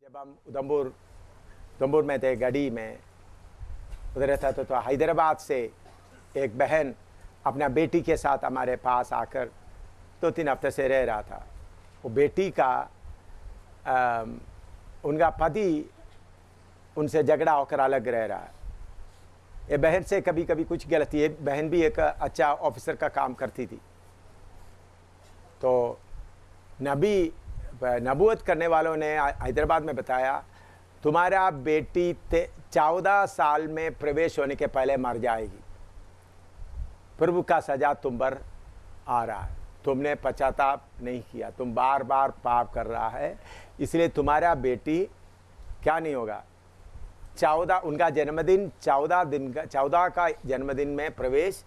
जब हम उधमपुर में थे, गढ़ी में उधर रहता था, तो हैदराबाद से एक बहन अपना बेटी के साथ हमारे पास आकर 2-3 हफ्ते से रह रहा था। वो बेटी का उनका पति उनसे झगड़ा होकर अलग रह रहा है। ये बहन से कभी कभी कुछ गलती है, बहन भी एक अच्छा ऑफिसर का काम करती थी। तो नबूवत करने वालों ने हैदराबाद में बताया, तुम्हारा बेटी 14 साल में प्रवेश होने के पहले मर जाएगी। प्रभु का सजा तुम पर आ रहा है, तुमने पश्चाताप नहीं किया, तुम बार बार पाप कर रहा है, इसलिए तुम्हारा बेटी क्या नहीं होगा, 14 उनका जन्मदिन 14 का जन्मदिन में प्रवेश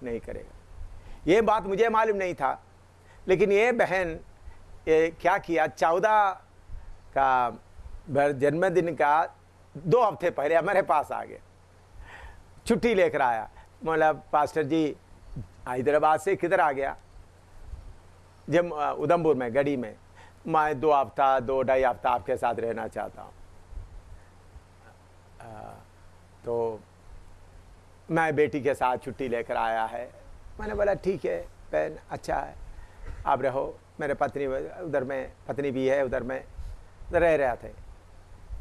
नहीं करेगा। ये बात मुझे मालूम नहीं था, लेकिन ये बहन क्या किया, 14 का जन्मदिन का 2 हफ्ते पहले हमारे पास आ गए, छुट्टी लेकर आया। मतलब पास्टर जी हैदराबाद से किधर आ गया, जब उधमपुर में गढ़ी में, मैं 2 हफ्ता 2-2.5 हफ्ता आपके साथ रहना चाहता हूँ। तो मैं बेटी के साथ छुट्टी लेकर आया है। मैंने बोला ठीक है बहन, अच्छा है, आप रहो। मेरे पत्नी उधर में, पत्नी भी है उधर में, रह रहे थे।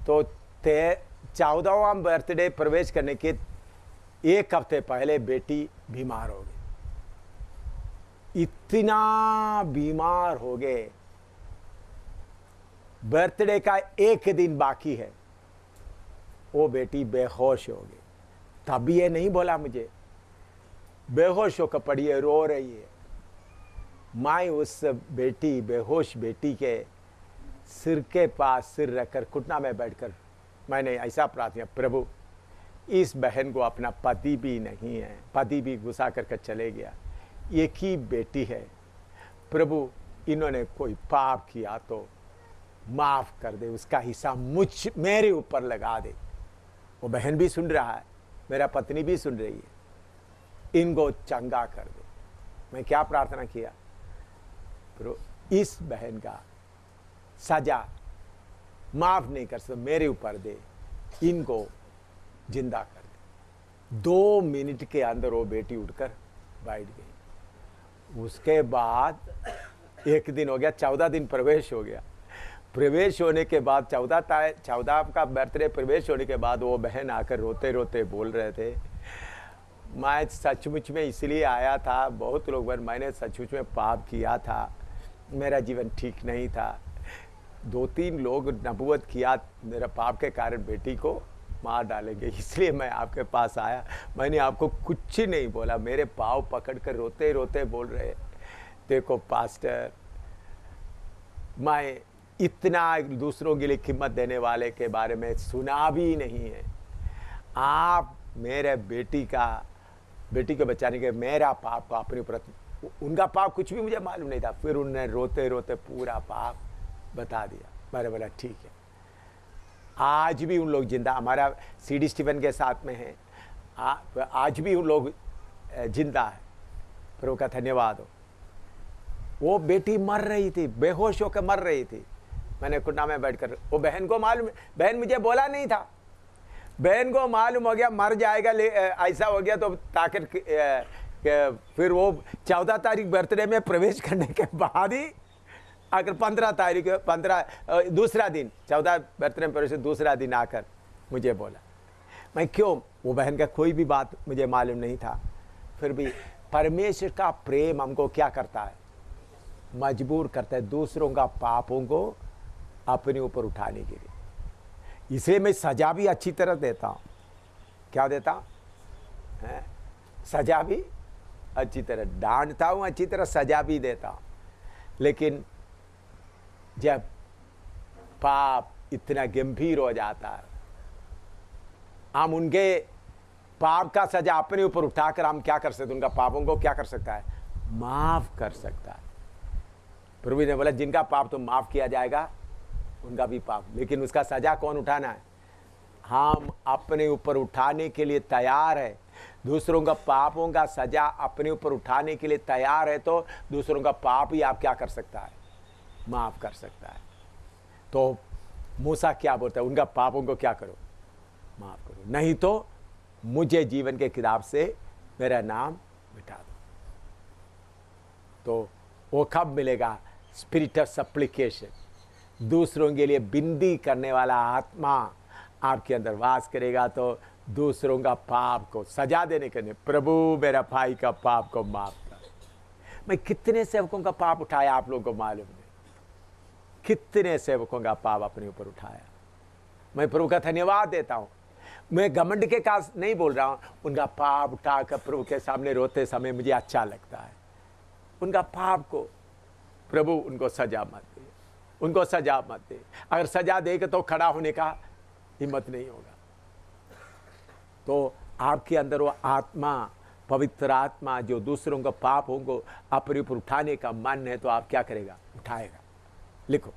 तो 14वां बर्थडे प्रवेश करने के 1 हफ्ते पहले बेटी बीमार हो गई। इतना बीमार हो गए, बर्थडे का 1 दिन बाकी है, वो बेटी बेहोश हो गई। तभी ये नहीं बोला मुझे, बेहोश होकर पड़ी है, रो रही है। मैं उस बेटी, बेहोश बेटी के सिर के पास सिर रखकर घुटना में बैठकर मैंने ऐसा प्रार्थना, प्रभु इस बहन को अपना पति भी नहीं है, पति भी गुस्सा करके चले गया, एक ही बेटी है, प्रभु इन्होंने कोई पाप किया तो माफ कर दे, उसका हिस्सा मेरे ऊपर लगा दे। वो बहन भी सुन रहा है, मेरा पत्नी भी सुन रही है, इनको चंगा कर दे। मैं क्या प्रार्थना किया, प्रभु इस बहन का सजा माफ नहीं कर सकते, मेरे ऊपर दे, इनको जिंदा कर दे। 2 मिनट के अंदर वो बेटी उठकर बैठ गई। उसके बाद 1 दिन हो गया, 14 दिन प्रवेश हो गया। प्रवेश होने के बाद 14 का बर्थडे प्रवेश होने के बाद वो बहन आकर रोते रोते बोल रहे थे, मैं सचमुच में इसलिए आया था, बहुत लोग मैंने सचमुच में पाप किया था, मेरा जीवन ठीक नहीं था, 2-3 लोग नबूवत किया मेरा पाप के कारण बेटी को मार डालेंगे, इसलिए मैं आपके पास आया। मैंने आपको कुछ नहीं बोला, मेरे पाँव पकड़कर रोते रोते बोल रहे, देखो पास्टर, मैं इतना दूसरों के लिए कीमत देने वाले के बारे में सुना भी नहीं है। आप मेरे बेटी को बचाने के मेरा पाप को अपने ऊपर, उनका पाप कुछ भी मुझे मालूम नहीं था। फिर उन्होंने रोते रोते पूरा पाप बता दिया। मैंने बोला ठीक है। आज भी उन लोग जिंदा, हमारा सीडी स्टीफन के साथ में है, आज भी उन लोग जिंदा है, प्रभु का धन्यवाद हो। वो बेटी मर रही थी, बेहोश होकर मर रही थी। मैंने घुटना में बैठकर, वो बहन को मालूम, बहन मुझे बोला नहीं था, बहन को मालूम हो गया मर जाएगा, ऐसा हो गया तो ताकत फिर वो 14 तारीख बर्थडे में प्रवेश करने के बाद ही आकर 15 तारीख दूसरा दिन, 14 बर्थडे में प्रवेश दूसरा दिन आकर मुझे बोला। मैं क्यों, वो बहन का कोई भी बात मुझे मालूम नहीं था। फिर भी परमेश्वर का प्रेम हमको क्या करता है, मजबूर करता है दूसरों का पापों को अपने ऊपर उठाने के लिए। इसे मैं सजा भी अच्छी तरह देता हूँ। क्या देता हूँ, सजा भी अच्छी तरह डांटता हूँ, अच्छी तरह सजा भी देता हूँ। लेकिन जब पाप इतना गंभीर हो जाता है, हम उनके पाप का सजा अपने ऊपर उठाकर हम क्या कर सकते, उनका पापों को क्या कर सकता है, माफ कर सकता है। प्रभु ने बोला जिनका पाप तो माफ किया जाएगा, उनका भी पाप, लेकिन उसका सजा कौन उठाना है, हम अपने ऊपर उठाने के लिए तैयार है। दूसरों का पापों का सजा अपने ऊपर उठाने के लिए तैयार है, तो दूसरों का पाप ही आप क्या कर सकता है, माफ कर सकता है। तो मूसा क्या बोलता है, उनका पापों को क्या करो, माफ करो, नहीं तो मुझे जीवन के किताब से मेरा नाम मिटा दो। तो वो कब मिलेगा? स्पिरिट ऑफ सप्लिकेशन, दूसरों के लिए विनती करने वाला आत्मा आपके अंदर वास करेगा, तो दूसरों का पाप को सजा देने के लिए, प्रभु मेरा भाई का पाप को माफ कर। मैं कितने सेवकों का पाप उठाया आप लोगों को मालूम नहीं, कितने सेवकों का पाप अपने ऊपर उठाया। मैं प्रभु का धन्यवाद देता हूं। मैं घमंड के काज नहीं बोल रहा हूं, उनका पाप उठाकर प्रभु के सामने रोते समय मुझे अच्छा लगता है। उनका पाप को प्रभु उनको सजा मत दे, उनको सजा मत दे। अगर सजा देगा तो खड़ा होने का हिम्मत नहीं होगा। तो आपके अंदर वो आत्मा, पवित्र आत्मा जो दूसरों का पाप होंगे अपने ऊपर उठाने का मन है, तो आप क्या करेगा? उठाएगा। लिखो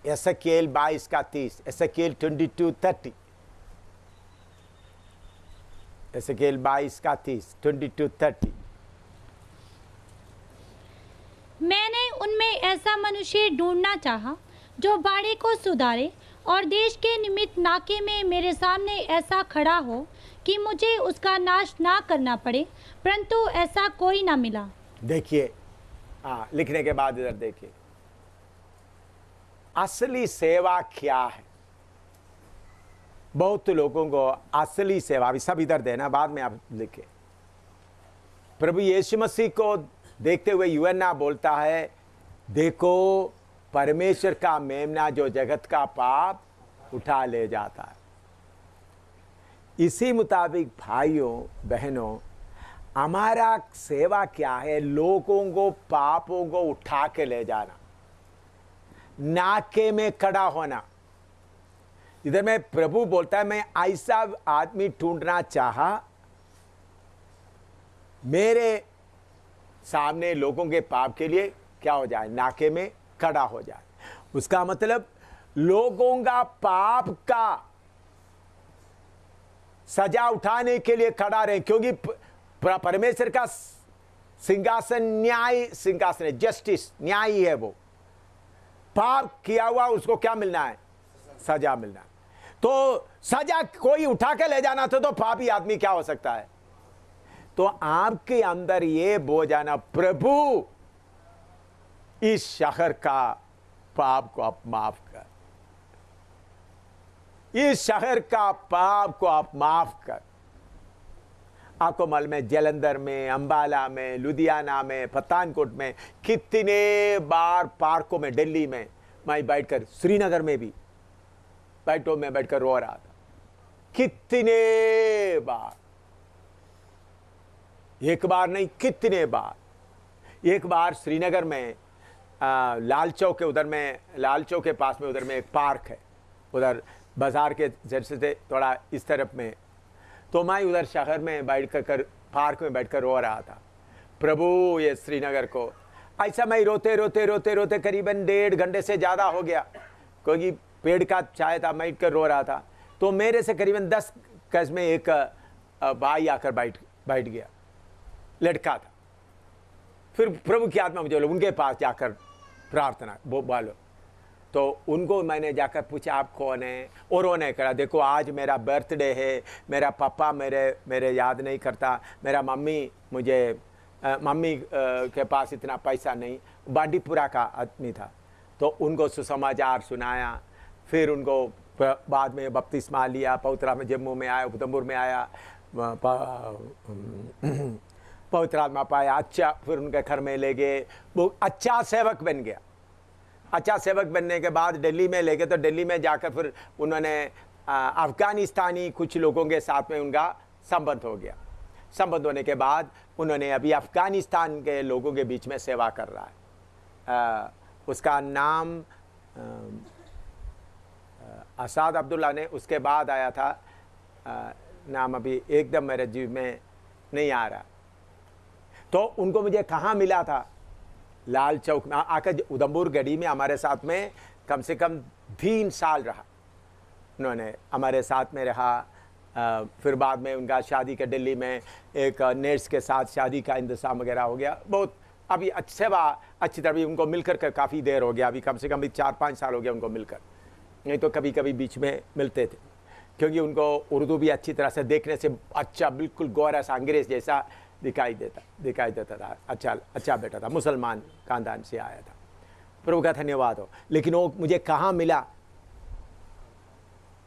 एसेकिएल 22 का 30, एसेकिएल 22:30, एसेकिएल 22 का 30, 22:30। मैंने उनमें ऐसा मनुष्य ढूंढना चाहा जो बाड़े को सुधारे और देश के निमित्त नाके में मेरे सामने ऐसा खड़ा हो कि मुझे उसका नाश ना करना पड़े, परंतु ऐसा कोई ना मिला। देखिए, हाँ, लिखने के बाद इधर देखिए, असली सेवा क्या है? बहुत लोगों को असली सेवा, अभी सब इधर देना, बाद में आप लिखे। प्रभु यीशु मसीह को देखते हुए यूहन्ना बोलता है, देखो परमेश्वर का मेमना जो जगत का पाप उठा ले जाता है। इसी मुताबिक भाइयों बहनों, हमारा सेवा क्या है? लोगों को पापों को उठा के ले जाना, नाके में खड़ा होना। इधर में प्रभु बोलता है, मैं ऐसा आदमी ढूंढना चाहा मेरे सामने लोगों के पाप के लिए क्या हो जाए? नाके में खड़ा हो जाए। उसका मतलब लोगों का पाप का सजा उठाने के लिए खड़ा रहे, क्योंकि परमेश्वर का सिंहासन न्याय सिंहासन है, जस्टिस, न्याय है। वो पाप किया हुआ उसको क्या मिलना है? सजा मिलना है। तो सजा कोई उठा के ले जाना तो पापी आदमी क्या हो सकता है? तो आपके अंदर ये बोझ आना, प्रभु इस शहर का पाप को आप माफ कर, इस शहर का पाप को आप माफ कर। आपको मालूम है, जलंधर में, अंबाला में, लुधियाना में, पठानकोट में, कितने बार पार्कों में, दिल्ली में मैं बैठकर, श्रीनगर में भी बैठो में बैठकर रो रहा था। कितने बार, एक बार नहीं, कितने बार। एक बार श्रीनगर में लाल चौक के उधर में, लाल चौक के पास में उधर में एक पार्क है, उधर बाजार के जैसे से थोड़ा इस तरफ में। तो मैं उधर शहर में बैठ कर पार्क में बैठकर रो रहा था, प्रभु ये श्रीनगर को। ऐसा मैं रोते रोते रोते रोते करीबन 1.5 घंटे से ज़्यादा हो गया, क्योंकि पेड़ का छाया था, मैं कर रो रहा था। तो मेरे से करीबन 10 गज में एक भाई आकर बैठ गया, लड़का था। फिर प्रभु की आत्मा मुझे उनके पास जाकर प्रार्थना बोलो। तो उनको मैंने जाकर पूछा, आप कौन है? और उन्होंने कहा, देखो आज मेरा बर्थडे है, मेरा पापा मेरे याद नहीं करता, मेरा मम्मी मुझे मम्मी के पास इतना पैसा नहीं। बांडीपुरा का आदमी था। तो उनको सुसमाचार सुनाया। फिर उनको बाद में बपतिस्मा लिया, पवित्र में जम्मू में आया, उधमपुर में आया, पवित्र आत्मा पाया। अच्छा, फिर उनके घर में ले गए, वो अच्छा सेवक बन गया। अच्छा सेवक बनने के बाद दिल्ली में ले गए। तो दिल्ली में जाकर फिर उन्होंने अफ़गानिस्तानी कुछ लोगों के साथ में उनका संबंध हो गया। संबंध होने के बाद उन्होंने अभी अफ़गानिस्तान के लोगों के बीच में सेवा कर रहा है। उसका नाम असाद अब्दुल्ला ने उसके बाद आया था, नाम अभी एकदम मेरे जीव में नहीं आ रहा। तो उनको मुझे कहाँ मिला था? लाल चौक में आकर उधमपुर गढ़ी में हमारे साथ में कम से कम 3 साल रहा। उन्होंने हमारे साथ में रहा। फिर बाद में उनका शादी के दिल्ली में एक नर्स के साथ शादी का इंतज़ाम वगैरह हो गया। बहुत अभी सेवा अच्छी तरह, उनको मिलकर के काफ़ी देर हो गया, अभी कम से कम 4-5 साल हो गया उनको मिलकर, नहीं तो कभी कभी बीच में मिलते थे, क्योंकि उनको उर्दू भी अच्छी तरह से देखने से अच्छा, बिल्कुल गोरा सा अंग्रेज जैसा दिखाई देता था। अच्छा बेटा था, मुसलमान खानदान से आया था। प्रभु का धन्यवाद हो। लेकिन वो मुझे कहाँ मिला?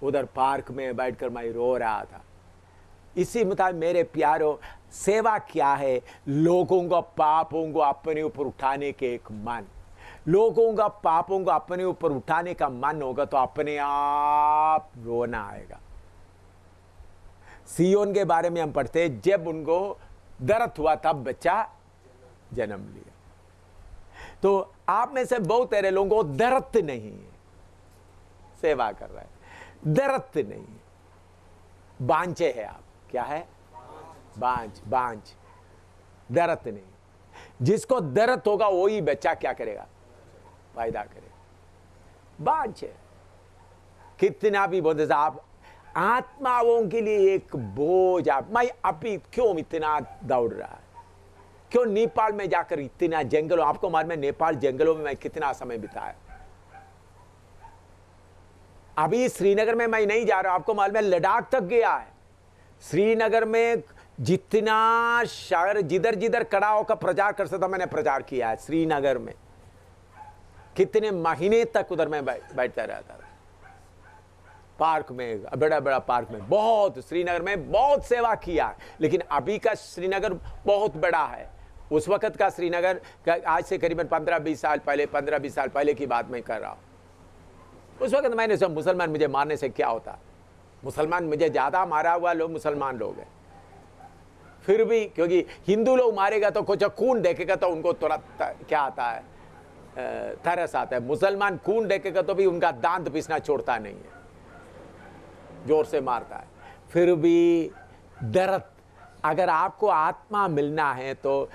उधर पार्क में बैठकर मैं रो रहा था। इसी मुताबिक मेरे प्यारो, सेवा क्या है? लोगों का पापों को अपने ऊपर उठाने के एक मन, लोगों का पापों को अपने ऊपर उठाने का मन होगा तो अपने आप रोना आएगा। सियोन के बारे में हम पढ़ते हैं, जब उनको दर्द हुआ तब बच्चा जन्म लिया। तो आप में से बहुत सारे लोगों को दर्द नहीं है, सेवा कर रहा है, दर्द नहीं है, बांझे है आप। क्या है? बांझ, दर्द नहीं। जिसको दर्द होगा वही बच्चा क्या करेगा? पैदा करेगा। बांझ है, कितना भी बोलते आप आत्माओं के लिए एक बोझ। आप मैं अभी क्यों इतना दौड़ रहा है? क्यों नेपाल में जाकर इतना जंगलों, आपको मालूम है नेपाल जंगलों में मैं कितना समय बिताया। अभी श्रीनगर में मैं नहीं जा रहा, आपको मालूम है लद्दाख तक गया है। श्रीनगर में जितना शहर जिधर जिधर खड़ा होकर प्रचार कर सकता मैंने प्रचार किया है। श्रीनगर में कितने महीने तक उधर मैं बैठता रहता था, पार्क में, बड़ा बड़ा पार्क में, बहुत श्रीनगर में बहुत सेवा किया। लेकिन अभी का श्रीनगर बहुत बड़ा है। उस वक्त का श्रीनगर आज से करीबन 15-20 साल पहले की बात मैं कर रहा हूं। उस वक्त मैंने सब मुसलमान मुझे मारने से क्या होता, मुसलमान मुझे ज्यादा मारा हुआ लोग मुसलमान लोग हैं। फिर भी क्योंकि हिंदू लोग मारेगा तो कुछ खून देखेगा तो उनको तुरंत क्या आता है, तरस आता है। मुसलमान खून देखेगा तो भी उनका दांत पिसना छोड़ता नहीं है, जोर से मारता है। फिर भी दर्द, अगर आपको आत्मा मिलना है तो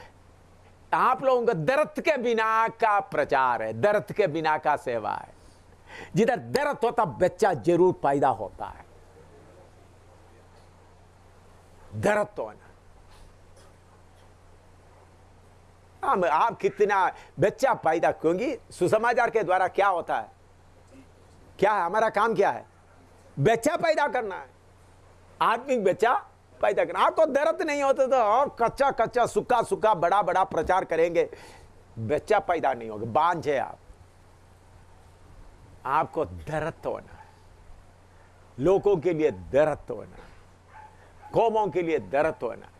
आप लोगों का दर्द के बिना का प्रचार है, दर्द के बिना का सेवा है। जिधर दर्द होता बच्चा जरूर पैदा होता है। दर्द तो ना, आप कितना बच्चा पैदा, क्योंकि सुसमाचार के द्वारा क्या होता है, क्या है हमारा काम? क्या है? बच्चा पैदा करना है, आत्मिक बच्चा पैदा करना। आपको दर्द नहीं होता तो और कच्चा कच्चा सूखा सूखा बड़ा बड़ा प्रचार करेंगे, बच्चा पैदा नहीं होगा, बांझ है आप। आपको दर्द होना है, लोगों के लिए दर्द होना है, कौमों के लिए दर्द होना है।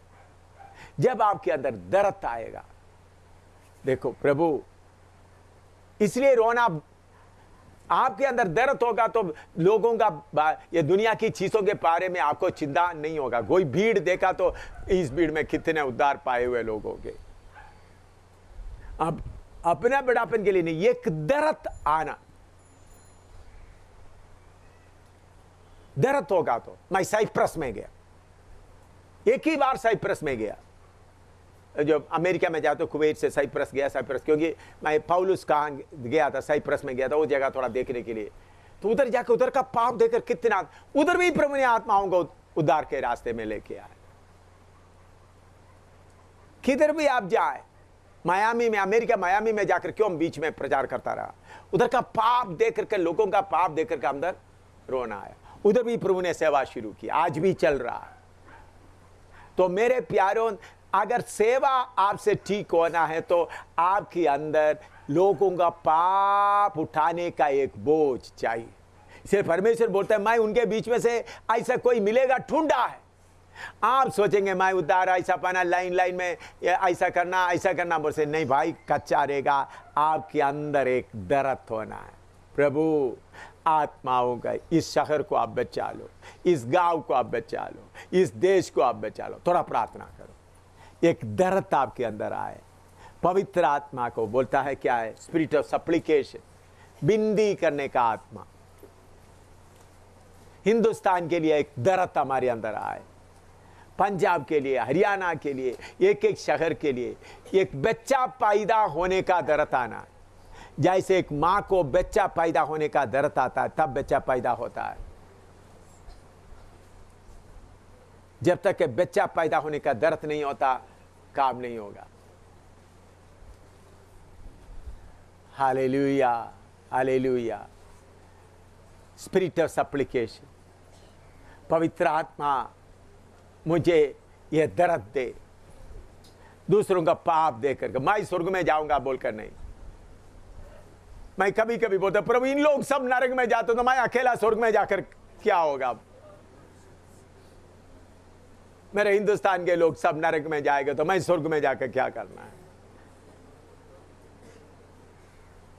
जब आपके अंदर दर्द आएगा, देखो प्रभु, इसलिए रोना, आपके अंदर दर्द होगा तो लोगों का, ये दुनिया की चीजों के बारे में आपको चिंता नहीं होगा। कोई भीड़ देखा तो इस भीड़ में कितने उद्धार पाए हुए लोगों के, अब अपना बड़ापन के लिए नहीं, एक दर्द आना, दर्द होगा तो। मैं साइप्रस में गया, एक ही बार साइप्रस में गया, जो अमेरिका में जाते कुवैत से साइप्रस गया। साइप्रस क्योंकि मैं पौलुस कहाँ गया था, साइप्रस में गया था, वो जगह थोड़ा देखने के लिए। तो उधर जाकर उधर का पाप देखकर कितना, उधर भी प्रभु ने आत्माओं को उद्धार के रास्ते में लेके आए। किधर भी आप जाए, मायामी में, अमेरिका मायामी में जाकर क्यों बीच में प्रचार करता रहा, उधर का पाप देख करके, लोगों का पाप देख करके अंदर रोना आया। उधर भी प्रभु ने सेवा शुरू की, आज भी चल रहा है। तो मेरे प्यारों, अगर सेवा आपसे ठीक होना है तो आपके अंदर लोगों का पाप उठाने का एक बोझ चाहिए। इसलिए परमेश्वर बोलता है, मैं उनके बीच में से ऐसा कोई मिलेगा, ढूंढा है। आप सोचेंगे मैं उद्धार ऐसा पाना, लाइन लाइन में ऐसा करना बोल से नहीं भाई, कच्चा रहेगा। आपके अंदर एक दर्द होना है, प्रभु आत्माओं का, इस शहर को आप बचा लो, इस गांव को आप बचा लो, इस देश को आप बचा लो। थोड़ा प्रार्थना करो, एक दर्द आपके अंदर आए। पवित्र आत्मा को बोलता है क्या है, स्पिरिट ऑफ सप्लिकेशन, विनती करने का आत्मा। हिंदुस्तान के लिए एक दर्द हमारे अंदर आए, पंजाब के लिए, हरियाणा के लिए, एक एक शहर के लिए एक बच्चा पैदा होने का दर्द आना। जैसे एक मां को बच्चा पैदा होने का दर्द आता है, तब बच्चा पैदा होता है। जब तक कि बच्चा पैदा होने का दर्द नहीं होता, काम नहीं होगा। Hallelujah, hallelujah. स्पिरिट ऑफ सप्लिकेशन, पवित्र आत्मा मुझे यह दर्द दे, दूसरों का पाप देकर मैं स्वर्ग में जाऊंगा बोलकर नहीं। मैं कभी कभी बोलता प्रभु इन लोग सब नरक में जाते तो मैं अकेला स्वर्ग में जाकर क्या होगा? मेरे हिंदुस्तान के लोग सब नरक में जाएंगे तो मैं स्वर्ग में जाकर क्या करना है?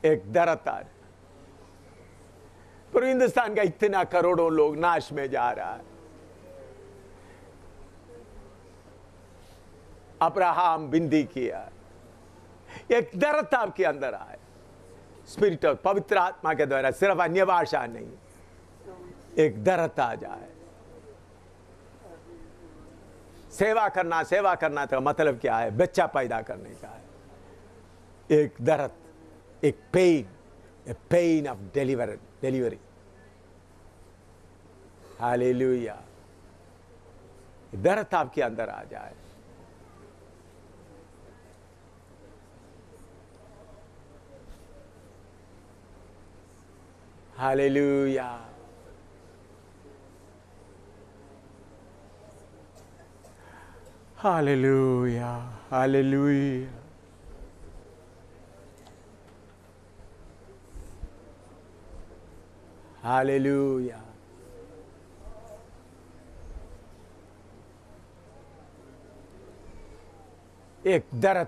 एक दर्द आ, पर हिंदुस्तान का इतना करोड़ों लोग नाश में जा रहा है। अब्राहम बिंदी किया, एक दर्द आपके अंदर आए, स्पिरिट ऑफ पवित्र आत्मा के द्वारा, सिर्फ अन्य भाषा नहीं, एक दर्द आ जाए। सेवा करना तो मतलब क्या है? बच्चा पैदा करने का है। एक दर्द, एक पेन ऑफ डिलीवरी। हालेलुया। दर्द आपके अंदर आ जाए। हालेलुया। Hallelujah, hallelujah. हालेलुया। एक दर्द,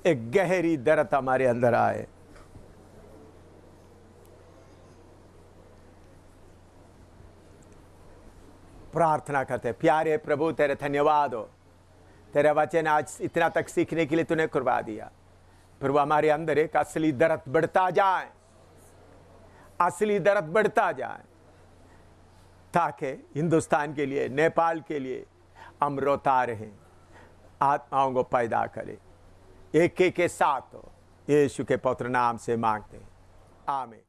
एक गहरी दर्द हमारे अंदर आए। प्रार्थना करते, प्यारे प्रभु तेरे धन्यवाद हो, तेरा वचन आज इतना तक सीखने के लिए तूने करवा दिया। प्रभु हमारे अंदर एक असली दर्द बढ़ता जाए, असली दर्द बढ़ता जाए, ताकि हिंदुस्तान के लिए, नेपाल के लिए हम रोता रहें, आत्माओं को पैदा करें। एक के साथ हो, यीशु के पवित्र नाम से मांगते हैं, आमीन।